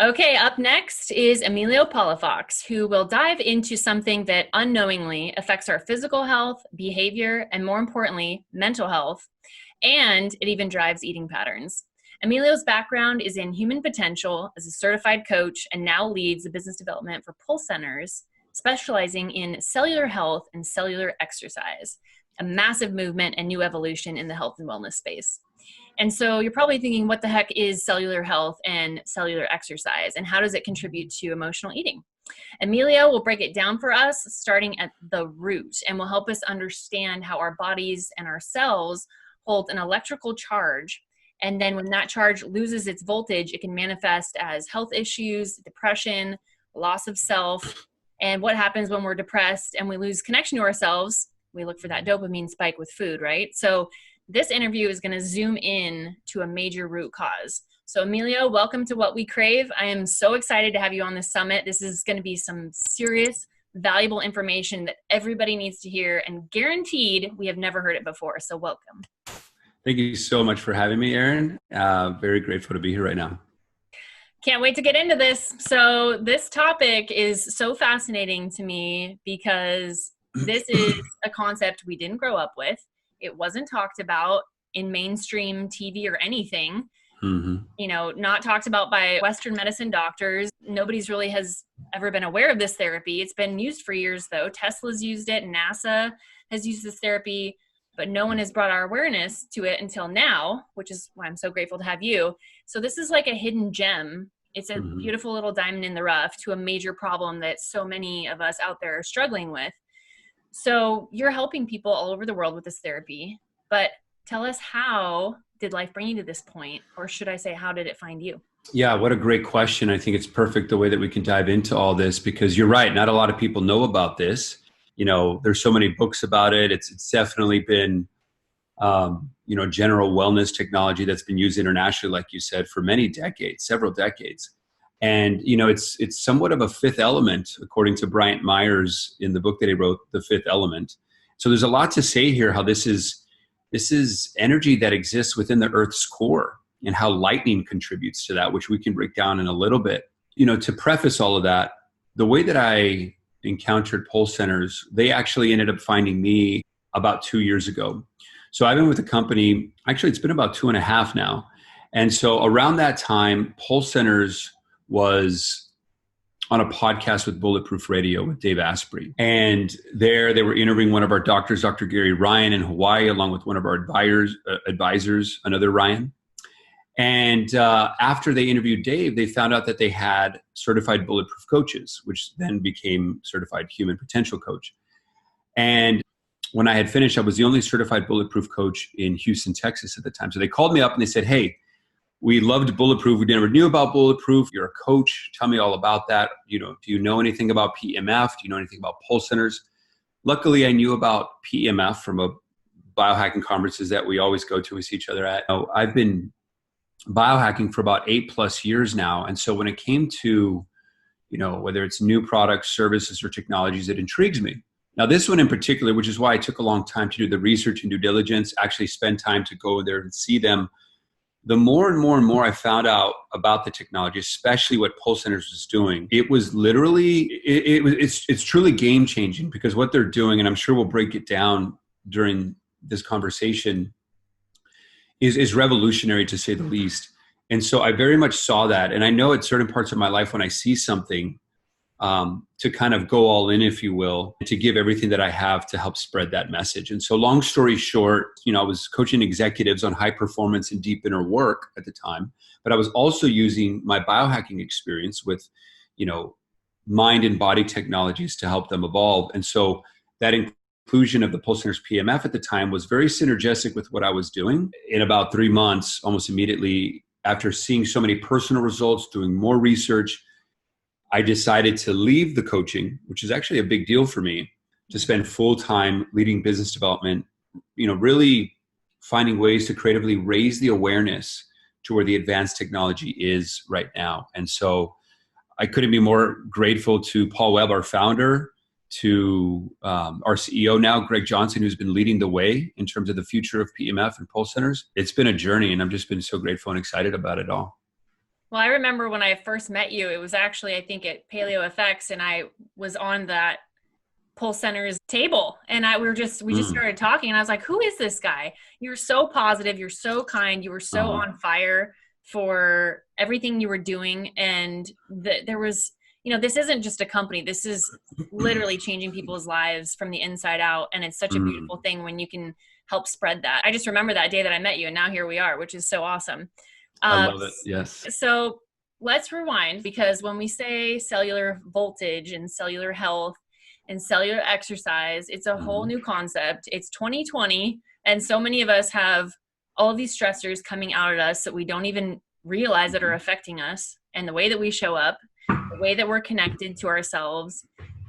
Okay, up next is Emilio Palafox, who will dive into something that unknowingly affects our physical health, behavior, and more importantly, mental health, and it even drives eating patterns. Emilio's background is in human potential as a certified coach and now leads the business development for Pulse Centers, specializing in cellular health and cellular exercise, a massive movement and new evolution in the health and wellness space. And so you're probably thinking, what the heck is cellular health and cellular exercise, and how does it contribute to emotional eating? Emilio will break it down for us, starting at the root, and will help us understand how our bodies and our cells hold an electrical charge. And then when that charge loses its voltage, it can manifest as health issues, depression, loss of self. And what happens when we're depressed and we lose connection to ourselves? We look for that dopamine spike with food, right? So this interview is going to zoom in to a major root cause. So Emilio, welcome to What We Crave. I am so excited to have you on this summit. This is going to be some serious, valuable information that everybody needs to hear, and guaranteed we have never heard it before. So welcome. Thank you so much for having me, Erin. Very grateful to be here right now. Can't wait to get into this. So this topic is so fascinating to me because this is a concept we didn't grow up with. It wasn't talked about in mainstream TV or anything. Mm-hmm. You know, not talked about by Western medicine doctors. Nobody's really has ever been aware of this therapy. It's been used for years, though. Tesla's used it. NASA has used this therapy, but no one has brought our awareness to it until now, which is why I'm so grateful to have you. So this is like a hidden gem. It's a beautiful little diamond in the rough to a major problem that so many of us out there are struggling with. So you're helping people all over the world with this therapy, but tell us, how did life bring you to this point? Or should I say, how did it find you? Yeah, what a great question. I think it's perfect the way that we can dive into all this, because you're right. Not a lot of people know about this. You know, there's so many books about it. It's definitely been, general wellness technology that's been used internationally, like you said, for many decades, several decades. And, it's somewhat of a fifth element, according to Bryant Myers in the book that he wrote, The Fifth Element. So there's a lot to say here, how this is energy that exists within the Earth's core, and how lightning contributes to that, which we can break down in a little bit. To preface all of that, the way that I encountered Pulse Centers, they actually ended up finding me about 2 years ago. So I've been with the company, actually it's been about 2.5 now. And so around that time, Pulse Centers was on a podcast with Bulletproof Radio with Dave Asprey. And there they were interviewing one of our doctors, Dr. Gary Ryan in Hawaii, along with one of our advisors, another Ryan. And after they interviewed Dave, they found out that they had certified bulletproof coaches, which then became certified human potential coach. And when I had finished, I was the only certified bulletproof coach in Houston, Texas at the time. So they called me up and they said, "Hey, we loved Bulletproof. We never knew about Bulletproof. You're a coach. Tell me all about that. Do you know anything about PMF? Do you know anything about Pulse Centers?" Luckily, I knew about PMF from a biohacking conferences that we always go to. We see each other at. I've been biohacking for about 8+ years now. And so when it came to, whether it's new products, services, or technologies, it intrigues me. Now, this one in particular, which is why I took a long time to do the research and due diligence, actually spend time to go there and see them. The more and more I found out about the technology, especially what Pulse Centers was doing, it was literally, it's truly game changing, because what they're doing, and I'm sure we'll break it down during this conversation, is revolutionary, to say the least. And so I very much saw that. And I know at certain parts of my life, when I see something, to kind of go all in, if you will, to give everything that I have to help spread that message. And so long story short, I was coaching executives on high performance and deep inner work at the time, but I was also using my biohacking experience with, mind and body technologies to help them evolve. And so that inclusion of the Pulse Centers PMF at the time was very synergistic with what I was doing. In about 3 months, almost immediately after seeing so many personal results, doing more research, I decided to leave the coaching, which is actually a big deal for me, to spend full time leading business development, really finding ways to creatively raise the awareness to where the advanced technology is right now. And so I couldn't be more grateful to Paul Webb, our founder, to our CEO now, Greg Johnson, who's been leading the way in terms of the future of PMF and Pulse Centers. It's been a journey, and I've just been so grateful and excited about it all. Well, I remember when I first met you, it was actually, I think, at Paleo FX, and I was on that Pulse Center's table, and we just Mm. started talking, and I was like, who is this guy? You're so positive, you're so kind, you were so Uh-huh. on fire for everything you were doing. And there was, this isn't just a company, this is literally changing people's lives from the inside out, and it's such a Mm. beautiful thing when you can help spread that. I just remember that day that I met you, and now here we are, which is so awesome. I uh, love it. Yes. so let's rewind, because when we say cellular voltage and cellular health and cellular exercise, it's a whole Mhm. new concept. It's 2020, and so many of us have all of these stressors coming out at us that we don't even realize that are Mhm. affecting us, and the way that we show up, the way that we're connected to ourselves,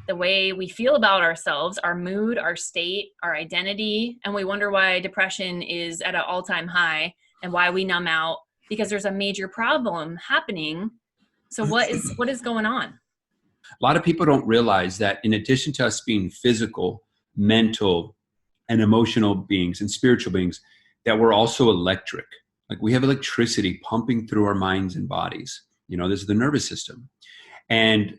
the way we feel about ourselves, our mood, our state, our identity. And we wonder why depression is at an all-time high and why we numb out, because there's a major problem happening. So what is going on? A lot of people don't realize that in addition to us being physical, mental, and emotional beings and spiritual beings, that we're also electric. Like we have electricity pumping through our minds and bodies. This is the nervous system. And,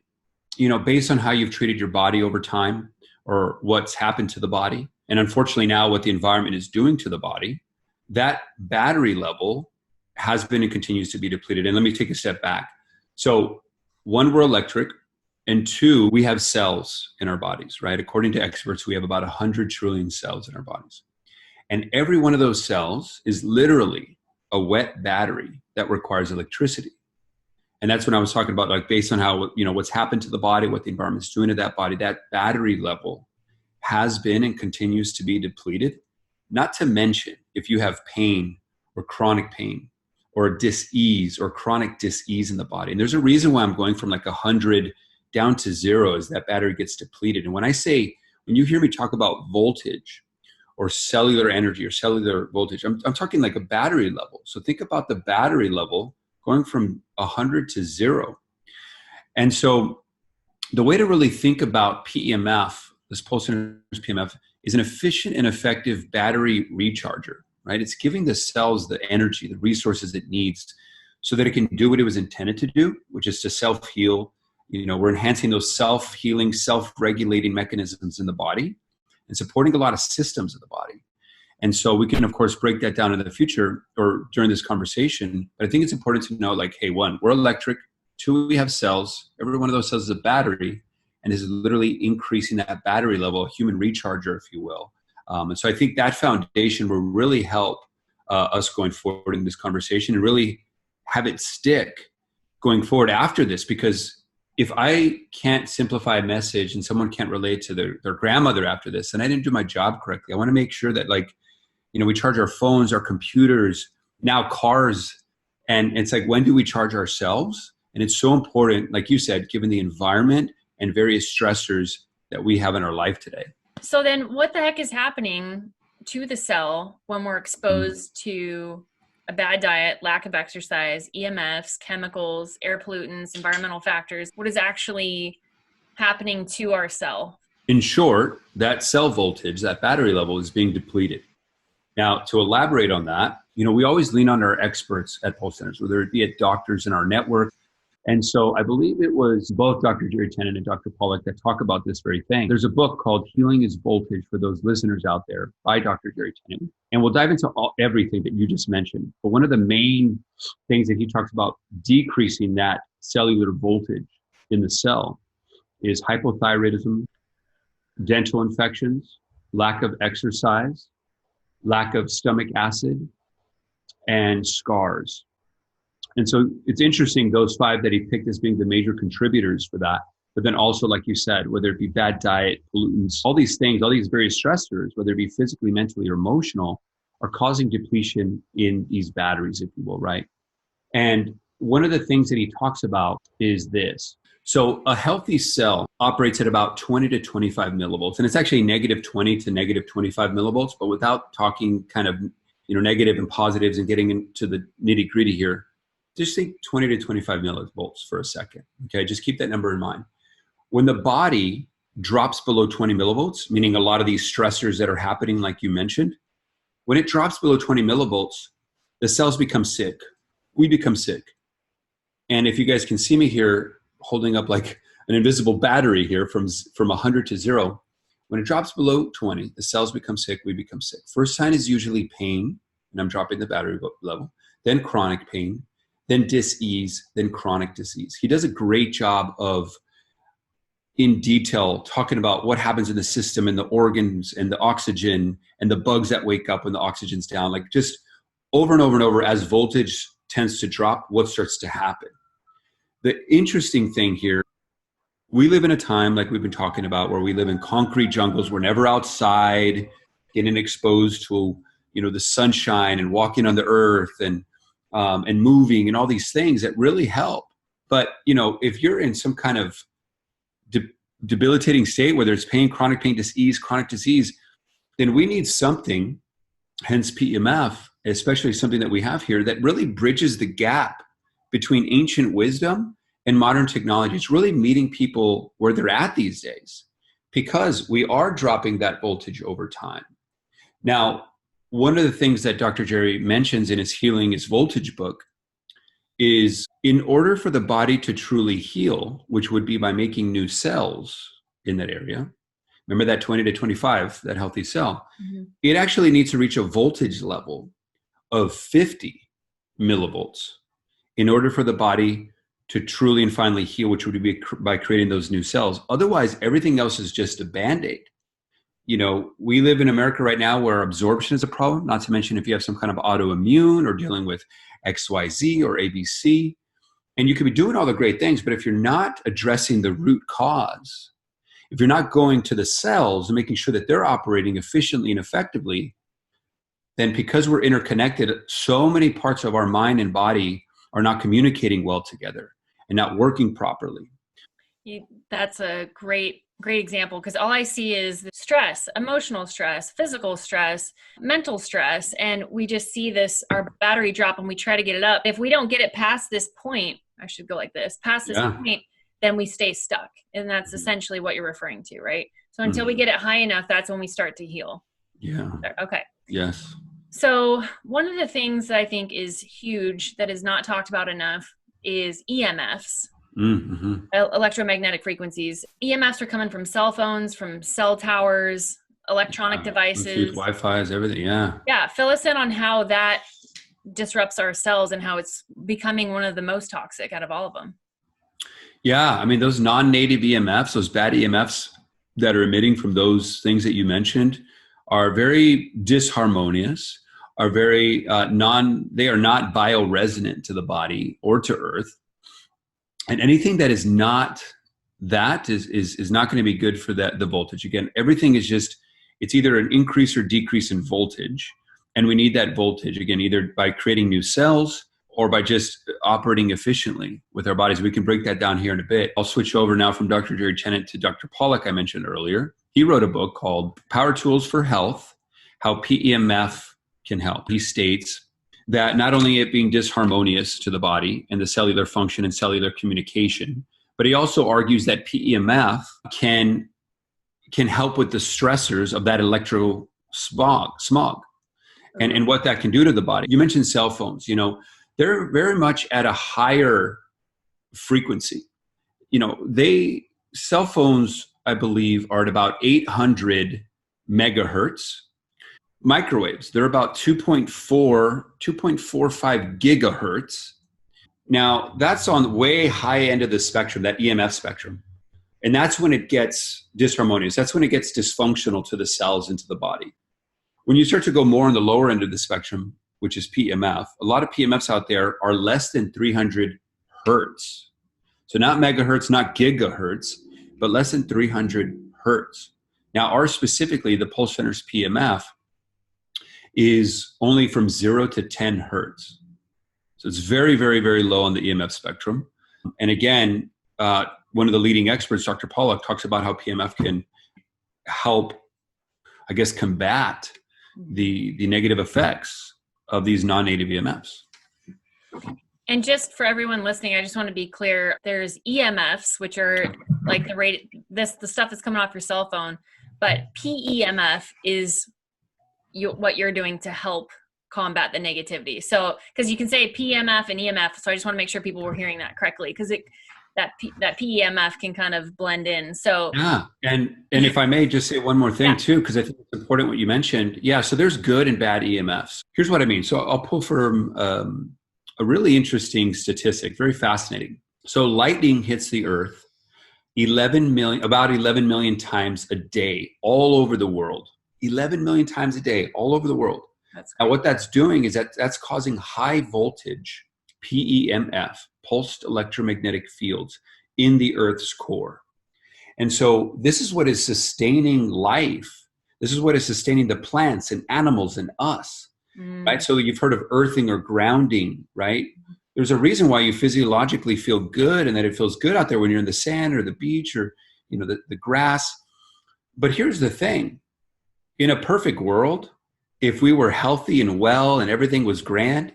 based on how you've treated your body over time or what's happened to the body, and unfortunately now what the environment is doing to the body, that battery level has been and continues to be depleted. And let me take a step back. So, one, we're electric, and two, we have cells in our bodies, right? According to experts, we have about 100 trillion cells in our bodies. And every one of those cells is literally a wet battery that requires electricity. And that's when I was talking about, like, based on how, what's happened to the body, what the environment's doing to that body, that battery level has been and continues to be depleted. Not to mention, if you have pain or chronic pain or dis-ease or chronic dis-ease in the body. And there's a reason why I'm going from like 100 down to 0 as that battery gets depleted. And when you hear me talk about voltage or cellular energy or cellular voltage, I'm talking like a battery level. So think about the battery level going from 100 to 0. And so the way to really think about PEMF, this pulse centers PEMF, is an efficient and effective battery recharger, right? It's giving the cells the energy, the resources it needs so that it can do what it was intended to do, which is to self-heal. We're enhancing those self-healing, self-regulating mechanisms in the body and supporting a lot of systems of the body. And so we can, of course, break that down in the future or during this conversation. But I think it's important to know, like, hey, one, we're electric. Two, we have cells. Every one of those cells is a battery and is literally increasing that battery level, a human recharger, if you will. And so I think that foundation will really help us going forward in this conversation and really have it stick going forward after this. Because if I can't simplify a message and someone can't relate to their grandmother after this, then I didn't do my job correctly. I want to make sure that, like, we charge our phones, our computers, now cars. And it's like, when do we charge ourselves? And it's so important, like you said, given the environment and various stressors that we have in our life today. So then what the heck is happening to the cell when we're Mm. exposed to a bad diet, lack of exercise, EMFs, chemicals, air pollutants, environmental factors? What is actually happening to our cell? In short, that cell voltage, that battery level is being depleted. Now, to elaborate on that, we always lean on our experts at Pulse Centers, whether it be at doctors in our network. And so I believe it was both Dr. Jerry Tennant and Dr. Pollack that talk about this very thing. There's a book called Healing is Voltage for those listeners out there by Dr. Jerry Tennant. And we'll dive into everything that you just mentioned. But one of the main things that he talks about decreasing that cellular voltage in the cell is hypothyroidism, dental infections, lack of exercise, lack of stomach acid, and scars. And so it's interesting, those 5 that he picked as being the major contributors for that. But then also, like you said, whether it be bad diet, pollutants, all these things, all these various stressors, whether it be physically, mentally, or emotional, are causing depletion in these batteries, if you will, right? And one of the things that he talks about is this. So a healthy cell operates at about 20 to 25 millivolts, and it's actually negative 20 to negative 25 millivolts, but without talking kind of, negative and positives and getting into the nitty gritty here, just think 20 to 25 millivolts for a second. Okay, just keep that number in mind. When the body drops below 20 millivolts, meaning a lot of these stressors that are happening, like you mentioned, when it drops below 20 millivolts, the cells become sick. We become sick. And if you guys can see me here holding up like an invisible battery here from 100 to 0, when it drops below 20, the cells become sick, we become sick. First sign is usually pain, and I'm dropping the battery level, then chronic pain, then dis-ease, then chronic disease. He does a great job of, in detail, talking about what happens in the system and the organs and the oxygen and the bugs that wake up when the oxygen's down. Like just over and over and over, as voltage tends to drop, what starts to happen. The interesting thing here, we live in a time like we've been talking about where we live in concrete jungles. We're never outside, getting exposed to, the sunshine and walking on the earth and moving and all these things that really help. But, if you're in some kind of debilitating state, whether it's pain, chronic disease, then we need something, hence PEMF, especially something that we have here that really bridges the gap between ancient wisdom and modern technology. It's really meeting people where they're at these days, because we are dropping that voltage over time. Now, one of the things that Dr. Jerry mentions in his Healing is Voltage book is, in order for the body to truly heal, which would be by making new cells in that area, remember that 20 to 25, that healthy cell, it actually needs to reach a voltage level of 50 millivolts in order for the body to truly and finally heal, which would be by creating those new cells. Otherwise, everything else is just a Band-Aid. We live in America right now where absorption is a problem, not to mention if you have some kind of autoimmune or dealing with XYZ or ABC. And you could be doing all the great things, but if you're not addressing the root cause, if you're not going to the cells and making sure that they're operating efficiently and effectively, then because we're interconnected, so many parts of our mind and body are not communicating well together and not working properly. That's a great example, because all I see is stress, emotional stress, physical stress, mental stress, and we just see our battery drop and we try to get it up. If we don't get it past this point, I should go like this, past this point, then we stay stuck. And that's essentially what you're referring to, right? So until we get it high enough, that's when we start to heal. Yeah. Okay. Yes. So one of the things that I think is huge that is not talked about enough is EMFs. Electromagnetic frequencies. EMFs are coming from cell phones, from cell towers, electronic devices, Wi-Fi's, everything. Yeah. Fill us in on how that disrupts our cells and how it's becoming one of the most toxic out of all of them. Yeah. I mean, those non-native EMFs, those bad EMFs that are emitting from those things that you mentioned are very disharmonious, are very they are not bioresonant to the body or to earth. And anything that is not that is not going to be good for the voltage. Again, everything is just, it's either an increase or decrease in voltage. And we need that voltage, again, either by creating new cells or by just operating efficiently with our bodies. We can break that down here in a bit. I'll switch over now from Dr. Jerry Tennant to Dr. Pollack, I mentioned earlier. He wrote a book called Power Tools for Health, How PEMF Can Help. He states that not only it being disharmonious to the body and the cellular function and cellular communication, but he also argues that PEMF can help with the stressors of that electro smog and what that can do to the body. You mentioned cell phones, they're very much at a higher frequency. Cell phones, I believe, are at about 800 megahertz. Microwaves, they're about 2.45 gigahertz. Now, that's on the way high end of the spectrum, that EMF spectrum. And that's when it gets disharmonious. That's when it gets dysfunctional to the cells and to the body. When you start to go more on the lower end of the spectrum, which is PEMF, a lot of PEMFs out there are less than 300 hertz. So not megahertz, not gigahertz, but less than 300 hertz. Now, ours specifically, the Pulse Center's PEMF, is only from 0 to 10 hertz. So it's very, very, very low on the EMF spectrum. And again, one of the leading experts, Dr. Pollack, talks about how PEMF can help, I guess, combat the negative effects of these non-native EMFs. And just for everyone listening, I just want to be clear. There's EMFs, which are like the stuff that's coming off your cell phone, but PEMF is what you're doing to help combat the negativity. So, because you can say PEMF and EMF, so I just want to make sure people were hearing that correctly, because that PEMF can kind of blend in. So yeah, and if I may just say one more thing too, because I think it's important what you mentioned. Yeah, so there's good and bad EMFs. Here's what I mean. So I'll pull from a really interesting statistic, very fascinating. So lightning hits the Earth about 11 million times a day all over the world. 11 million times a day all over the world. Now what that's doing is that's causing high voltage PEMF, pulsed electromagnetic fields, in the Earth's core. And so this is what is sustaining life. This is what is sustaining the plants and animals and us, right? So you've heard of earthing or grounding, right? There's a reason why you physiologically feel good, and that it feels good out there when you're in the sand or the beach or, you know, the grass. But here's the thing. In a perfect world, if we were healthy and well and everything was grand,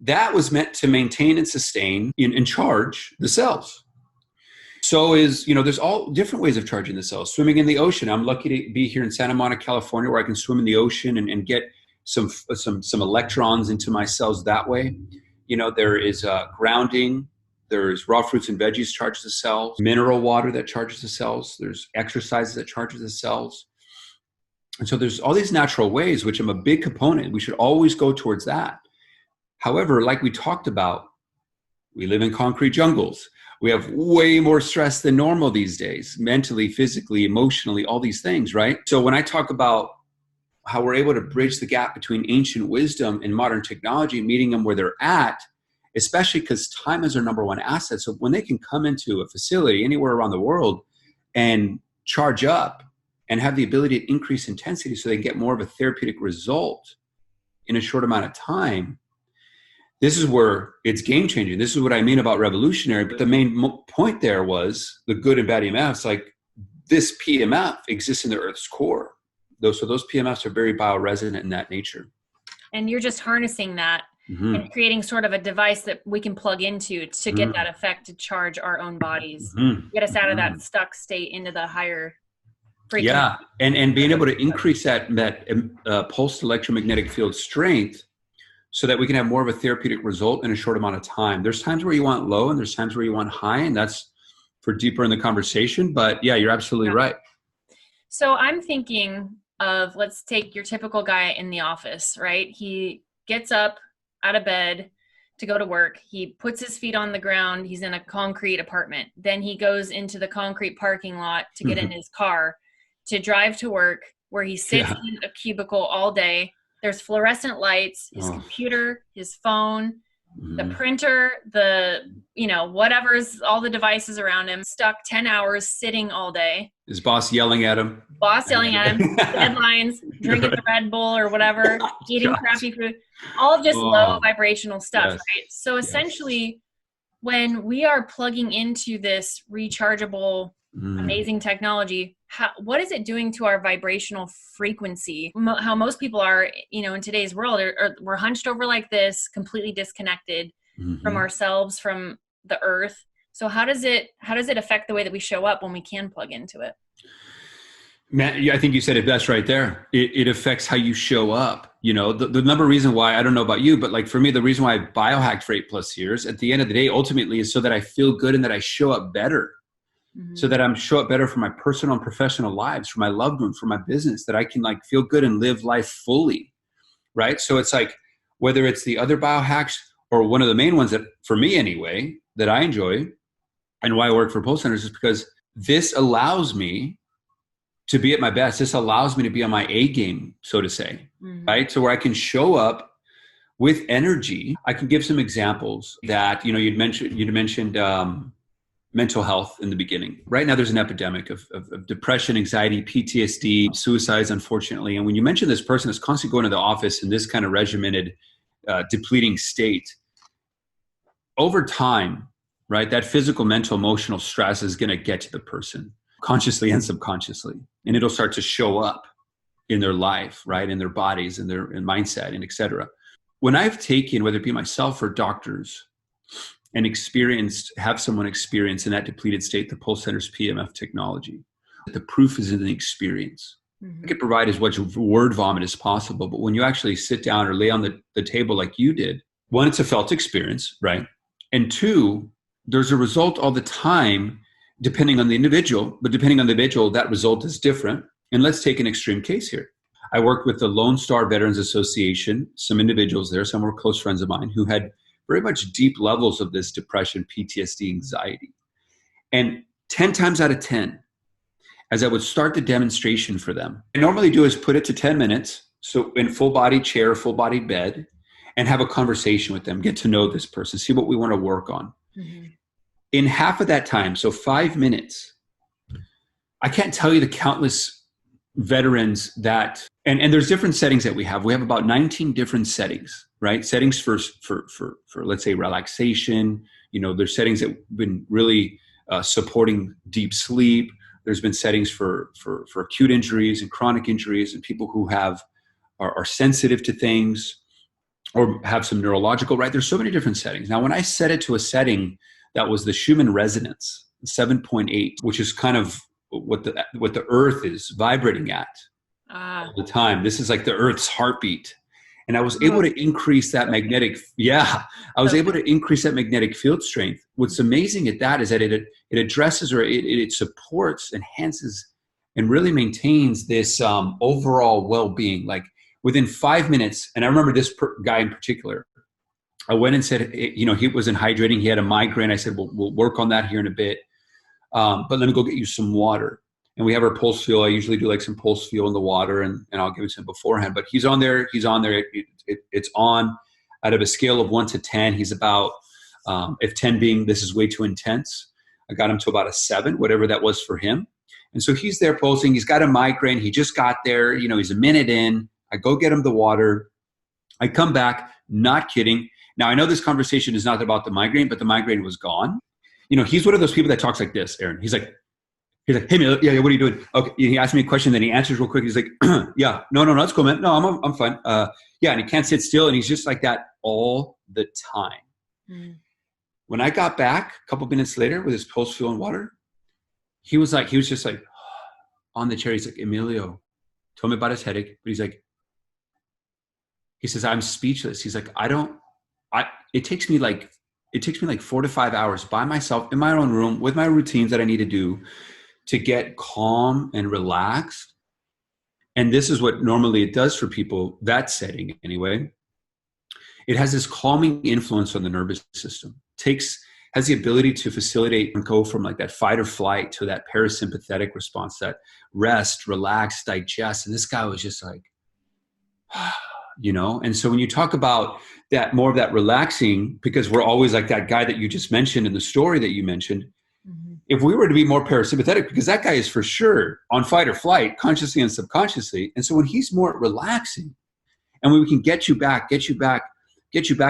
that was meant to maintain and sustain and charge the cells. So there's all different ways of charging the cells. Swimming in the ocean. I'm lucky to be here in Santa Monica, California, where I can swim in the ocean and get some electrons into my cells that way. You know, there is grounding. There's raw fruits and veggies charge the cells. Mineral water that charges the cells. There's exercises that charges the cells. And so there's all these natural ways, which I'm a big component. We should always go towards that. However, like we talked about, we live in concrete jungles. We have way more stress than normal these days, mentally, physically, emotionally, all these things, right? So when I talk about how we're able to bridge the gap between ancient wisdom and modern technology, meeting them where they're at, especially because time is our number one asset. So when they can come into a facility anywhere around the world and charge up and have the ability to increase intensity so they get more of a therapeutic result in a short amount of time, this is where it's game changing. This is what I mean about revolutionary. But the main point there was the good and bad EMFs. Like, this PEMF exists in the Earth's core. So those PEMFs are very bioresonant in that nature. And you're just harnessing that and creating sort of a device that we can plug into to get that effect to charge our own bodies, get us out of that stuck state into the higher frequency. Yeah, and being able to increase that pulsed electromagnetic field strength so that we can have more of a therapeutic result in a short amount of time. There's times where you want low and there's times where you want high, and that's for deeper in the conversation. But yeah, you're absolutely right. So I'm thinking of, let's take your typical guy in the office, right? He gets up out of bed to go to work. He puts his feet on the ground. He's in a concrete apartment. Then he goes into the concrete parking lot to get in his car to drive to work, where he sits in a cubicle all day. There's fluorescent lights, his computer, his phone, the printer, whatever's all the devices around him, stuck 10 hours sitting all day. His boss yelling at him. Deadlines, drinking the Red Bull or whatever, eating crappy food, all just low vibrational stuff, right? So essentially, when we are plugging into this rechargeable, amazing technology, what is it doing to our vibrational frequency? How most people are, in today's world, we're hunched over like this, completely disconnected from ourselves, from the earth. So how does it affect the way that we show up when we can plug into it? Matt, I think you said it best right there. It affects how you show up. The number reason why, I don't know about you, but like for me, the reason why I biohacked for 8+ years, at the end of the day, ultimately is so that I feel good and that I show up better. So that I'm show up better for my personal and professional lives, for my loved ones, for my business, that I can like feel good and live life fully, right? So it's like, whether it's the other biohacks or one of the main ones that, for me anyway, that I enjoy and why I work for Pulse Centers, is because this allows me to be at my best. This allows me to be on my A game, so to say, right? So where I can show up with energy. I can give some examples that, you'd mentioned mental health in the beginning. Right now, there's an epidemic of depression, anxiety, PTSD, suicides, unfortunately. And when you mention this person that's constantly going to the office in this kind of regimented, depleting state, over time, right, that physical, mental, emotional stress is going to get to the person, consciously and subconsciously. And it'll start to show up in their life, right, in their bodies, in their mindset, and et cetera. When I've taken, whether it be myself or doctors, and have someone experience in that depleted state the Pulse Center's PEMF technology, the proof is in the experience. I could provide as much word vomit as possible. But when you actually sit down or lay on the table like you did, one, it's a felt experience, right? And two, there's a result all the time, depending on the individual. But depending on the individual, that result is different. And let's take an extreme case here. I worked with the Lone Star Veterans Association, some individuals there, some were close friends of mine, who had very much deep levels of this depression, PTSD, anxiety. And 10 times out of 10, as I would start the demonstration for them, I normally do is put it to 10 minutes, so in full body chair, full body bed, and have a conversation with them, get to know this person, see what we want to work on. Mm-hmm. In half of that time, so 5 minutes, I can't tell you the countless veterans that, and there's different settings that we have. We have about 19 different settings, right? Settings for let's say relaxation. There's settings that have been really supporting deep sleep. There's been settings for acute injuries and chronic injuries and people who are sensitive to things or have some neurological, right? There's so many different settings. Now, when I set it to a setting that was the Schumann resonance, 7.8, which is kind of what the earth is vibrating at all the time. This is like the earth's heartbeat. And I was able to increase that magnetic field strength. What's amazing at that is that it addresses or it supports, enhances, and really maintains this overall well-being. Like within 5 minutes, and I remember this guy in particular, I went and said, he wasn't hydrating. He had a migraine. I said, well, we'll work on that here in a bit. But let me go get you some water. And we have our pulse feel. I usually do like some pulse feel in the water, and I'll give it to him beforehand. But he's on there. It's on out of a scale of 1 to 10. He's about, if 10 being this is way too intense, I got him to about a 7, whatever that was for him. And so he's there pulsing. He's got a migraine. He just got there. He's a minute in. I go get him the water. I come back, not kidding. Now, I know this conversation is not about the migraine, but the migraine was gone. He's one of those people that talks like this, Aaron. He's like, hey, Emilio, yeah, what are you doing? Okay, he asked me a question, then he answers real quick. He's like, yeah, no, that's cool, man. No, I'm fine. Yeah, and he can't sit still, and he's just like that all the time. Mm. When I got back a couple minutes later with his pulse feel and water, he was just like on the chair. He's like, Emilio, told me about his headache, but he says, I'm speechless. He's like, it takes me like 4 to 5 hours by myself in my own room with my routines that I need to do to get calm and relaxed. And this is what normally it does for people, that setting anyway. It has this calming influence on the nervous system. Has the ability to facilitate and go from like that fight or flight to that parasympathetic response, that rest, relax, digest. And this guy was just like, and so when you talk about that, more of that relaxing, because we're always like that guy that you just mentioned in the story that you mentioned, mm-hmm. If we were to be more parasympathetic, because that guy is for sure on fight or flight, consciously and subconsciously. And so when he's more relaxing and when we can get you back and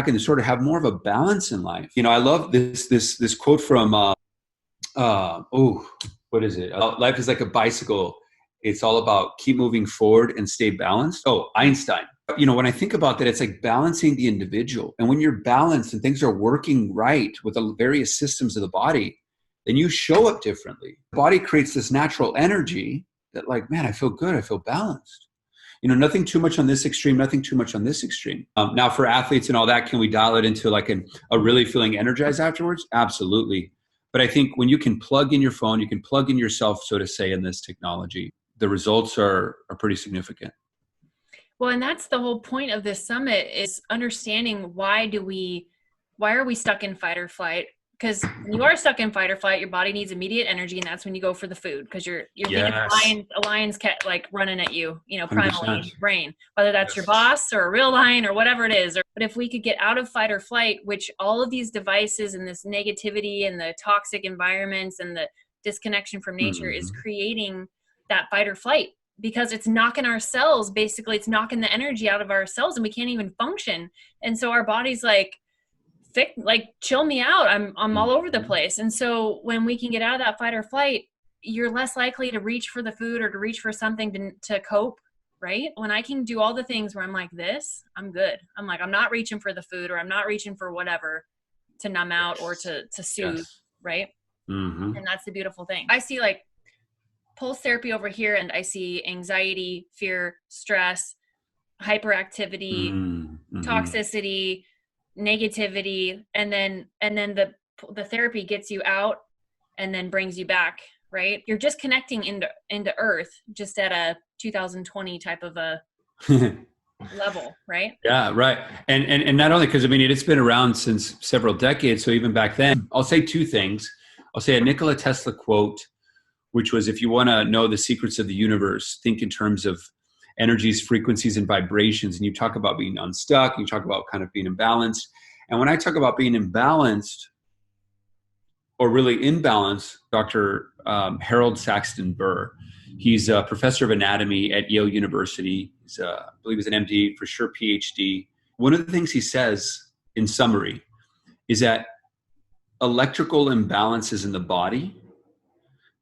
to sort of have more of a balance in life. I love this quote from, what is it? Life is like a bicycle. It's all about keep moving forward and stay balanced. Oh, Einstein. When I think about that, it's like balancing the individual. And when you're balanced and things are working right with the various systems of the body, then you show up differently. The body creates this natural energy that like, man, I feel good. I feel balanced. Nothing too much on this extreme, nothing too much on this extreme. Now for athletes and all that, can we dial it into like a really feeling energized afterwards? Absolutely. But I think when you can plug in your phone, you can plug in yourself, so to say, in this technology, the results are pretty significant. Well, and that's the whole point of this summit, is understanding why are we stuck in fight or flight? Because when you are stuck in fight or flight, your body needs immediate energy, and that's when you go for the food, because you're thinking a lion's like running at you, primally in your brain, whether that's your boss or a real lion or whatever it is. But if we could get out of fight or flight, which all of these devices and this negativity and the toxic environments and the disconnection from nature is creating that fight or flight, because it's knocking our cells, basically it's knocking the energy out of our cells and we can't even function. And so our body's like chill me out. I'm all over the place. And so when we can get out of that fight or flight, you're less likely to reach for the food or to reach for something to cope, right? When I can do all the things where I'm like this, I'm good. I'm like, I'm not reaching for the food, or I'm not reaching for whatever to numb out or to soothe, right? Mm-hmm. And that's the beautiful thing. I see like pulse therapy over here and I see anxiety, fear, stress, hyperactivity, Mm-hmm. toxicity, negativity, and then the therapy gets you out and then brings you back, right? You're just connecting into earth just at a 2020 type of a level, right? Yeah, right. And not only because I mean it's been around since several decades, so even back then, I'll say two things. I'll say a Nikola Tesla quote, which was, if you want to know the secrets of the universe, think in terms of energies, frequencies, and vibrations. And you talk about being unstuck, you talk about kind of being imbalanced. And when I talk about being imbalanced or really imbalanced, Dr. Harold Saxton Burr, he's a professor of anatomy at Yale University. I believe he's an MD, for sure PhD. One of the things he says in summary is that electrical imbalances in the body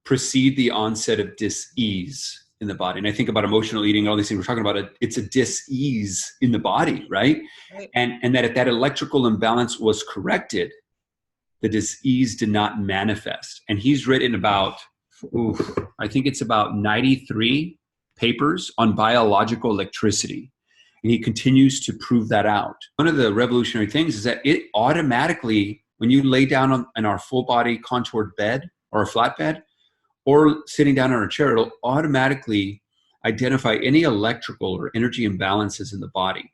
precede the onset of dis-ease in the body. And I think about emotional eating, all these things we're talking about, it's a dis-ease in the body, right? Right. And that if that electrical imbalance was corrected, the dis-ease did not manifest. And he's written about, I think it's about 93 papers on biological electricity. And he continues to prove that out. One of the revolutionary things is that it automatically, when you lay down in our full body contoured bed or a flat bed, or sitting down on a chair, it'll automatically identify any electrical or energy imbalances in the body.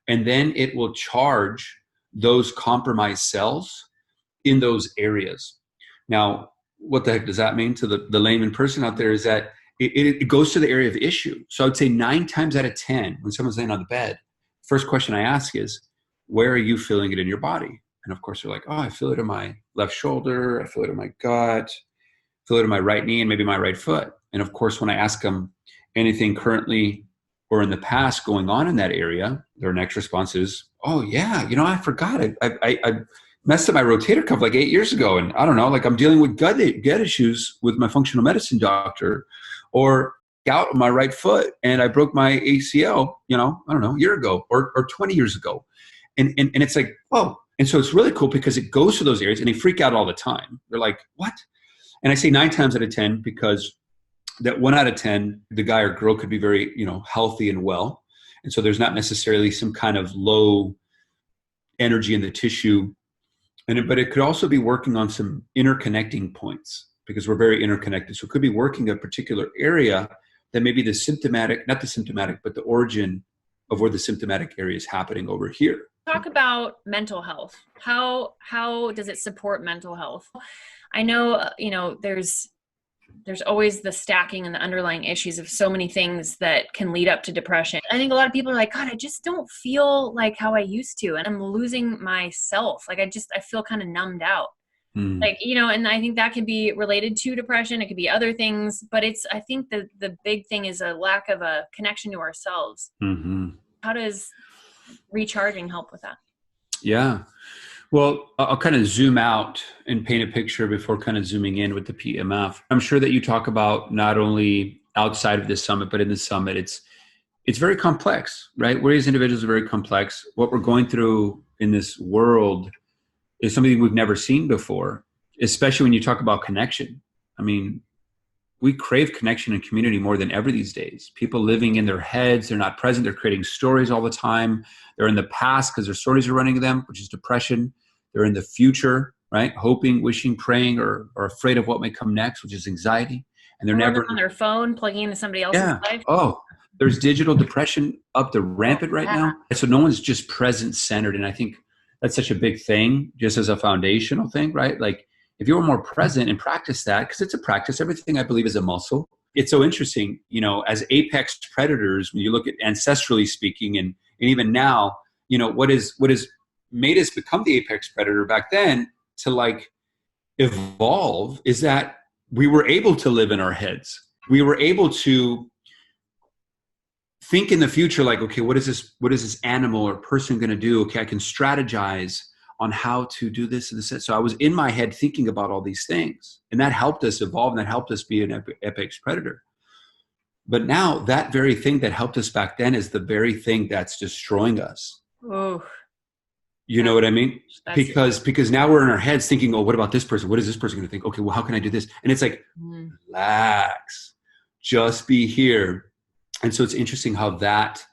And then it will charge those compromised cells in those areas. Now, what the heck does that mean to the layman person out there is that it goes to the area of issue. So I would say 9 times out of 10, when someone's laying on the bed, first question I ask is, where are you feeling it in your body? And of course, they're like, oh, I feel it in my left shoulder. I feel it in my gut. Feel it in my right knee and maybe my right foot. And of course, when I ask them anything currently or in the past going on in that area, their next response is, oh yeah, I forgot. I messed up my rotator cuff like 8 years ago. And I don't know, like I'm dealing with gut issues with my functional medicine doctor, or gout on my right foot and I broke my ACL, I don't know, a year ago or 20 years ago. And it's like, whoa. And so it's really cool because it goes to those areas and they freak out all the time. They're like, what? And I say 9 times out of 10 because that 1 out of 10, the guy or girl could be very, healthy and well. And so there's not necessarily some kind of low energy in the tissue. But it could also be working on some interconnecting points because we're very interconnected. So it could be working a particular area that maybe not the symptomatic, but the origin of where the symptomatic area is happening over here. Talk about mental health. How does it support mental health? I know, there's always the stacking and the underlying issues of so many things that can lead up to depression. I think a lot of people are like, God, I just don't feel like how I used to. And I'm losing myself. Like I feel kind of numbed out. Like, and I think that can be related to depression. It could be other things, but I think the big thing is a lack of a connection to ourselves. Mm-hmm. How does recharging help with that? Yeah. Well, I'll kind of zoom out and paint a picture before kind of zooming in with the PMF. I'm sure that you talk about not only outside of this summit, but in the summit, it's very complex, right? We as individuals are very complex. What we're going through in this world is something we've never seen before, especially when you talk about connection. I mean, we crave connection and community more than ever these days. People living in their heads, they're not present, they're creating stories all the time. They're in the past because their stories are running them, which is depression. They're in the future, right? Hoping, wishing, praying, or afraid of what may come next, which is anxiety. And they're never on their phone, plugging into somebody else's life. Oh, there's digital depression up the rampant right now. So no one's just present centered. And I think that's such a big thing, just as a foundational thing, right? Like if you were more present and practice that, because it's a practice, everything I believe is a muscle. It's so interesting, as apex predators, when you look at ancestrally speaking, and even now, what is made us become the apex predator back then to like evolve is that we were able to live in our heads. We were able to think in the future, like, okay, what is this animal or person going to do? Okay, I can strategize on how to do this and this. So I was in my head thinking about all these things, and that helped us evolve, and that helped us be an apex predator. But now that very thing that helped us back then is the very thing that's destroying us. Oh. You know what I mean? That's Because now we're in our heads thinking, oh, what about this person? What is this person going to think? Okay, well, how can I do this? And it's like, relax, just be here. And so it's interesting how that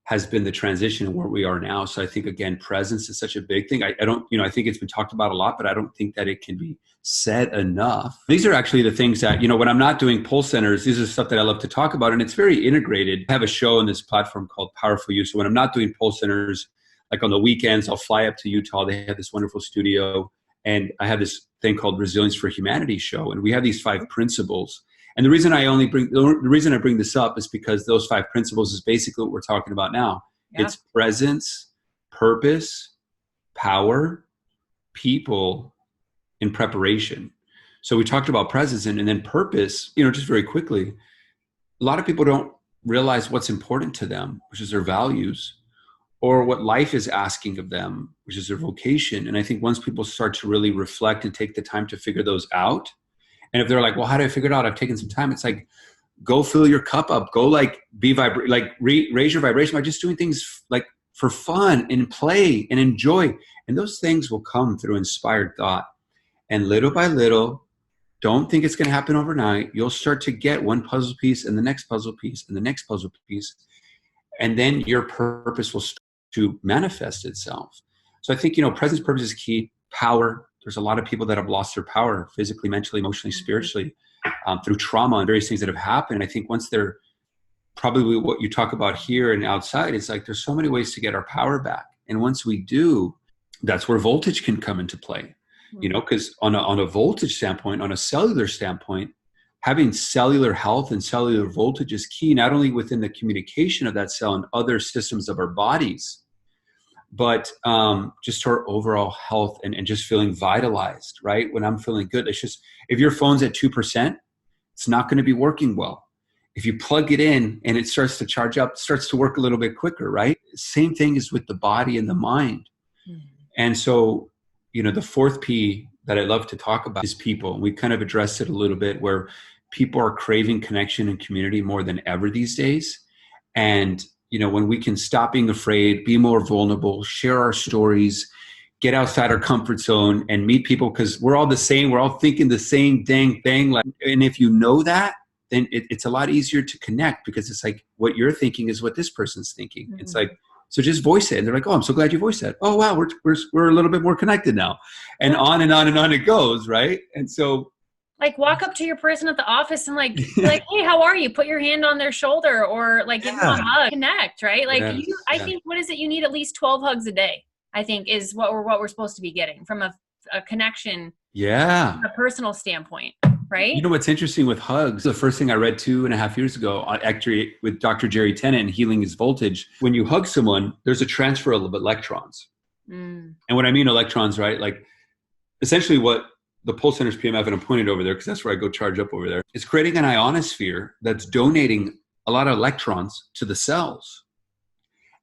has been the transition and where we are now. So I think, again, presence is such a big thing. I don't, I think it's been talked about a lot, but I don't think that it can be said enough. These are actually the things that, when I'm not doing pull centers, these are stuff that I love to talk about. And it's very integrated. I have a show on this platform called Powerful You. So when I'm not doing pull centers, like on the weekends, I'll fly up to Utah. They have this wonderful studio. And I have this thing called Resilience for Humanity show. And we have these 5 principles. And the reason I bring this up is because those 5 principles is basically what we're talking about now. Yeah. It's presence, purpose, power, people, and preparation. So we talked about presence and then purpose, just very quickly. A lot of people don't realize what's important to them, which is their values, or what life is asking of them, which is their vocation. And I think once people start to really reflect and take the time to figure those out, and if they're like, well, how do I figure it out? I've taken some time. It's like, go fill your cup up. Go raise your vibration by just doing things like for fun and play and enjoy. And those things will come through inspired thought. And little by little, don't think it's going to happen overnight. You'll start to get one puzzle piece and the next puzzle piece and the next puzzle piece. And then your purpose will start to manifest itself. So I think, presence, purpose is key. Power. There's a lot of people that have lost their power physically, mentally, emotionally, spiritually, through trauma and various things that have happened. I think once they're probably what you talk about here and outside, it's like there's so many ways to get our power back. And once we do, that's where voltage can come into play, because on a voltage standpoint, on a cellular standpoint, having cellular health and cellular voltage is key, not only within the communication of that cell and other systems of our bodies, but just to our overall health and just feeling vitalized, right? When I'm feeling good, it's just, if your phone's at 2%, it's not going to be working well. If you plug it in and it starts to charge up, it starts to work a little bit quicker, right? Same thing is with the body and the mind. Mm-hmm. And so, the 4th P that I love to talk about is people. We kind of addressed it a little bit, where people are craving connection and community more than ever these days. And when we can stop being afraid, be more vulnerable, share our stories, get outside our comfort zone and meet people, because we're all the same. We're all thinking the same dang thing. And if you know that, then it's a lot easier to connect, because it's like what you're thinking is what this person's thinking. Mm-hmm. It's like, so just voice it. And they're like, oh, I'm so glad you voiced that. Oh, wow, we're a little bit more connected now. And on and on and on it goes, right? And so, like, walk up to your person at the office and like, hey, how are you? Put your hand on their shoulder, or like give them a hug, connect, right? Like I think, what is it? You need at least 12 hugs a day, I think, is what we're supposed to be getting from a connection. Yeah. From a personal standpoint, right? You know what's interesting with hugs? The first thing I read 2.5 years ago, actually with Dr. Jerry Tennant and Healing Is Voltage, when you hug someone, there's a transfer of electrons. Mm. And what I mean electrons, right? Like essentially what the Pulse Center's PMF, and I'm pointed over there because that's where I go charge up over there, is creating an ionosphere that's donating a lot of electrons to the cells.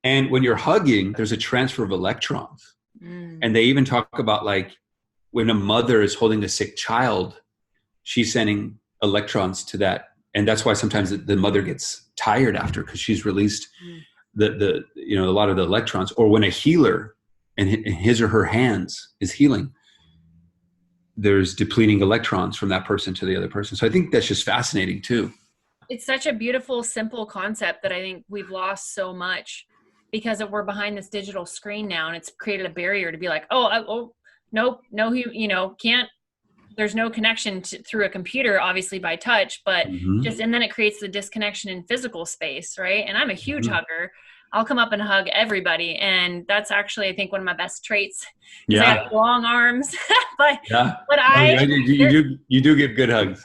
And when you're hugging, there's a transfer of electrons. Mm. And they even talk about like when a mother is holding a sick child, she's sending electrons to that. And that's why sometimes the mother gets tired after, because she's released a lot of the electrons. Or when a healer and his or her hands is healing, there's depleting electrons from that person to the other person. So I think that's just fascinating too. It's such a beautiful, simple concept that I think we've lost so much because we're behind this digital screen now, and it's created a barrier to be like, nope, can't. There's no connection through a computer, obviously by touch, but and then it creates the disconnection in physical space, right? And I'm a huge hugger. I'll come up and hug everybody. And that's actually, I think, one of my best traits. Because I have long arms. but you do give good hugs.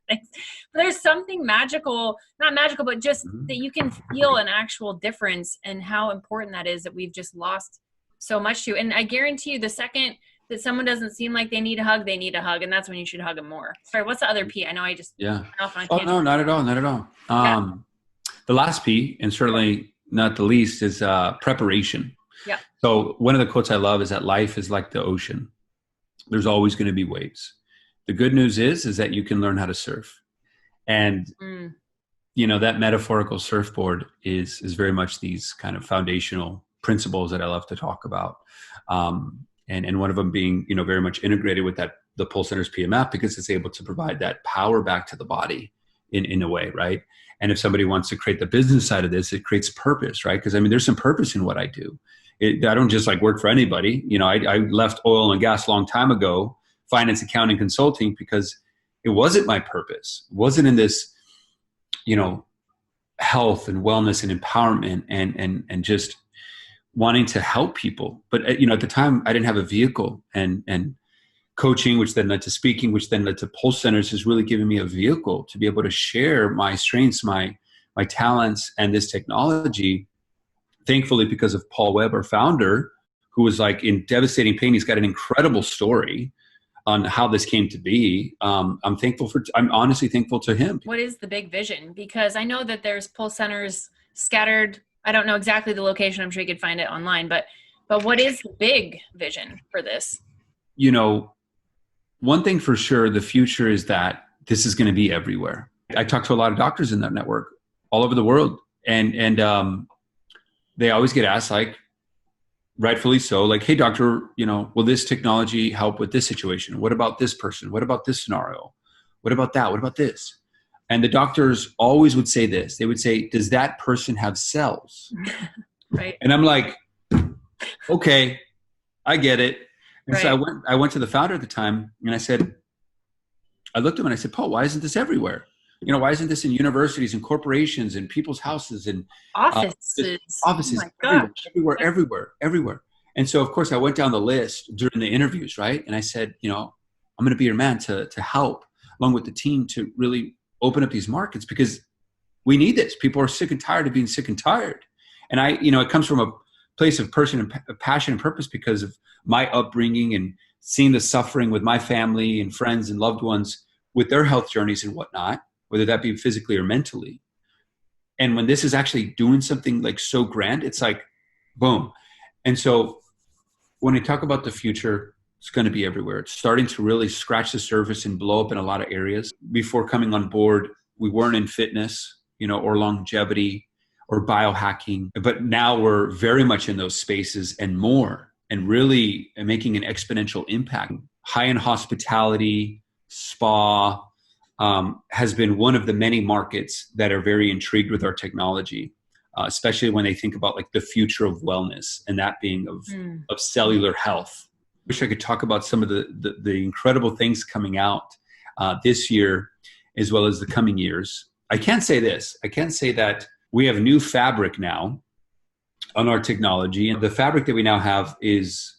Thanks. But there's something magical, not magical, but just that you can feel an actual difference, and how important that is, that we've just lost so much to. And I guarantee you, the second that someone doesn't seem like they need a hug, they need a hug. And that's when you should hug them more. Sorry, what's the other P? I know I just went off on a tangent. Oh, no, not at all. The last P, and certainly not the least, is preparation. Yeah. So one of the quotes I love is that life is like the ocean. There's always going to be waves. The good news is that you can learn how to surf. And, that metaphorical surfboard is very much these kind of foundational principles that I love to talk about. And one of them being, very much integrated with the Pulse Center's PMF, because it's able to provide that power back to the body in a way, right? And if somebody wants to create the business side of this, it creates purpose, right? Because there's some purpose in what I do. I don't just work for anybody. I left oil and gas a long time ago, finance, accounting, consulting, because it wasn't my purpose. It wasn't in this, health and wellness and empowerment and just wanting to help people. But, at the time I didn't have a vehicle, and coaching, which then led to speaking, which then led to Pulse Centers, has really given me a vehicle to be able to share my strengths, my talents, and this technology. Thankfully, because of Paul Webb, our founder, who was in devastating pain. He's got an incredible story on how this came to be. I'm honestly thankful to him. What is the big vision? Because I know that there's Pulse Centers scattered. I don't know exactly the location. I'm sure you could find it online, but what is the big vision for this? One thing for sure, the future is that this is going to be everywhere. I talk to a lot of doctors in that network all over the world, and they always get asked, rightfully so, hey, doctor, will this technology help with this situation? What about this person? What about this scenario? What about that? What about this? And the doctors always would say this. They would say, does that person have cells? Right. And I'm like, okay, I get it. And so I went to the founder at the time, and I looked at him and I said, Paul, why isn't this everywhere? Why isn't this in universities and corporations and people's houses and offices? Everywhere. And so, of course, I went down the list during the interviews, right? And I said, I'm going to be your man to help, along with the team, to really open up these markets, because we need this. People are sick and tired of being sick and tired. And it comes from a place of passion and purpose, because of my upbringing and seeing the suffering with my family and friends and loved ones with their health journeys and whatnot, whether that be physically or mentally. And when this is actually doing something so grand, it's boom. And so when I talk about the future, it's going to be everywhere. It's starting to really scratch the surface and blow up in a lot of areas. Before coming on board, we weren't in fitness, or longevity or biohacking, but now we're very much in those spaces and more, and really making an exponential impact. High-end hospitality, spa, has been one of the many markets that are very intrigued with our technology, especially when they think about the future of wellness, and that being of cellular health. Wish I could talk about some of the incredible things coming out this year, as well as the coming years. I can't say this. I can't say that we have new fabric now on our technology, and the fabric that we now have is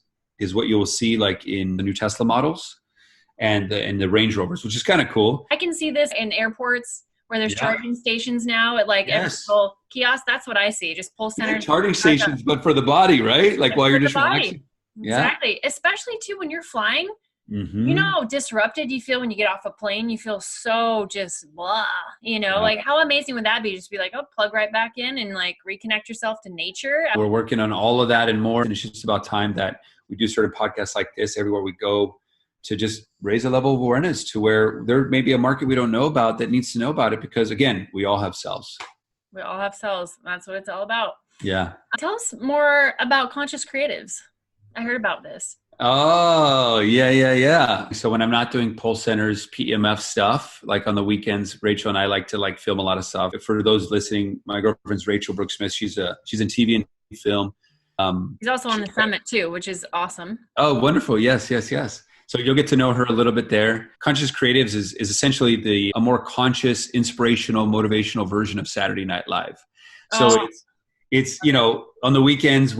what you will see in the new Tesla models and the Range Rovers, which is kind of cool. I can see this in airports where there's charging stations now at every little kiosk. That's what I see. Just Pulse Centers. Charging stations, but for the body, right? While you're just relaxing. Exactly. Especially too when you're flying. Mm-hmm. How disrupted you feel when you get off a plane. You feel so just blah, how amazing would that be? Just be plug right back in and reconnect yourself to nature. We're working on all of that and more. And it's just about time that we do certain podcasts like this everywhere we go, to just raise a level of awareness to where there may be a market we don't know about that needs to know about it, because again, we all have cells. We all have cells. That's what it's all about. Yeah. Tell us more about Conscious Creatives. I heard about this. Oh, yeah. So when I'm not doing Pulse Center's PMF stuff, on the weekends, Rachel and I like to film a lot of stuff. For those listening, my girlfriend's Rachel Brooks-Smith. She's in TV and film. She's also on the summit too, which is awesome. Oh, wonderful. Yes. So you'll get to know her a little bit there. Conscious Creatives is essentially a more conscious, inspirational, motivational version of Saturday Night Live. So it's on the weekends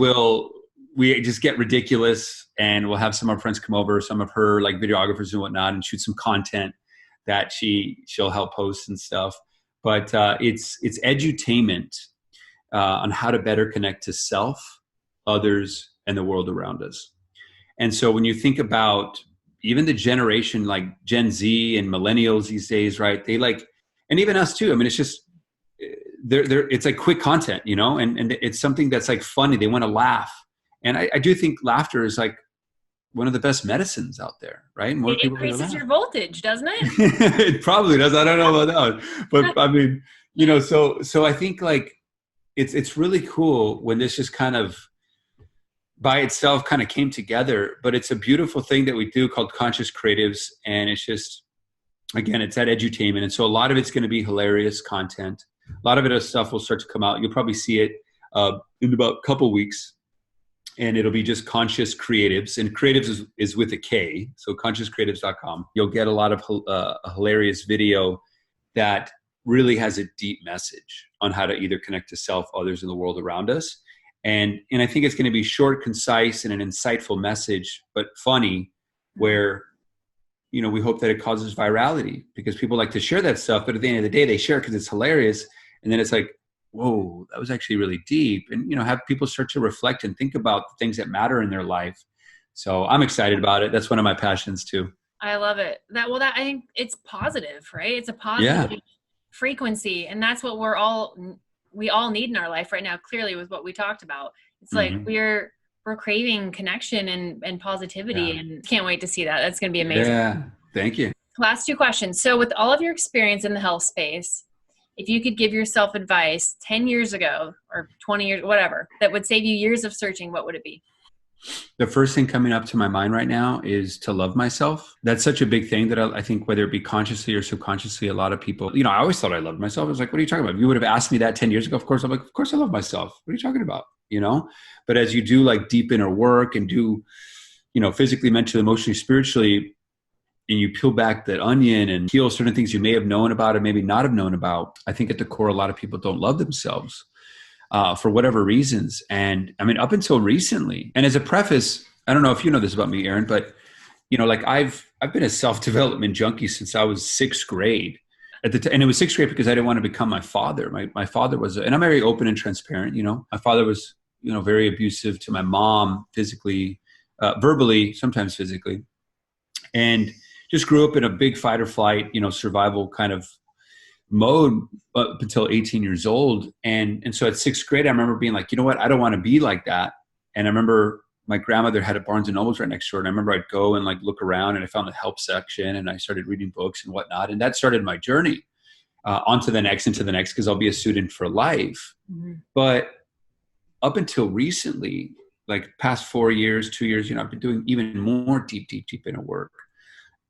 we just get ridiculous, and we'll have some of our friends come over, some of her videographers and whatnot, and shoot some content that she'll help post and stuff. But it's edutainment on how to better connect to self, others, and the world around us. And so when you think about even the generation like Gen Z and millennials these days, right? They and even us too. It's just it's quick content, and it's something that's funny. They want to laugh. And I do think laughter is one of the best medicines out there, right? More it increases your voltage, doesn't it? It probably does. I don't know about that, but so I think it's really cool when this just kind of by itself kind of came together, but it's a beautiful thing that we do called Conscious Creatives. And it's just, again, it's that edutainment. And so a lot of it's going to be hilarious content. A lot of stuff will start to come out. You'll probably see it in about a couple weeks, and it'll be just Conscious Creatives, and creatives is with a K. So consciouscreatives.com. You'll get a lot of a hilarious video that really has a deep message on how to either connect to self, others, and the world around us. And I think it's going to be short, concise, and an insightful message, but funny, where, you know, we hope that it causes virality, because people like to share that stuff, but at the end of the day, they share it because it's hilarious. And then it's like, whoa, that was actually really deep. And, you know, have people start to reflect and think about the things that matter in their life. So I'm excited about it. That's one of my passions too. I love it. I think it's positive, right? It's a positive frequency. And that's what we all need in our life right now, clearly, with what we talked about. It's like we're craving connection and positivity, and can't wait to see that. That's going to be amazing. Yeah. Thank you. Last two questions. So with all of your experience in the health space, if you could give yourself advice 10 years ago or 20 years, whatever, that would save you years of searching, what would it be? The first thing coming up to my mind right now is to love myself. That's such a big thing that I think, whether it be consciously or subconsciously, a lot of people, you know, I always thought I loved myself. I was like, what are you talking about? If you would have asked me that 10 years ago, of course, I'm like, of course I love myself. What are you talking about? You know, but as you do like deep inner work and do, you know, physically, mentally, emotionally, spiritually, and you peel back that onion and heal certain things you may have known about or maybe not have known about, I think at the core, a lot of people don't love themselves for whatever reasons. And I mean, up until recently, and as a preface, I don't know if you know this about me, Aaron, but, you know, like I've been a self-development junkie since I was sixth grade. And it was sixth grade because I didn't want to become my father. My father was, and I'm very open and transparent, you know, my father was, you know, very abusive to my mom, physically, verbally, sometimes physically. And just grew up in a big fight or flight, you know, survival kind of mode up until 18 years old. And so at sixth grade, I remember being like, you know what, I don't want to be like that. And I remember my grandmother had a Barnes and Nobles right next door. And I remember I'd go and like look around, and I found the help section, and I started reading books and whatnot. And that started my journey on to the next, into the next, because I'll be a student for life. Mm-hmm. But up until recently, like past 4 years, 2 years, you know, I've been doing even more deep inner work.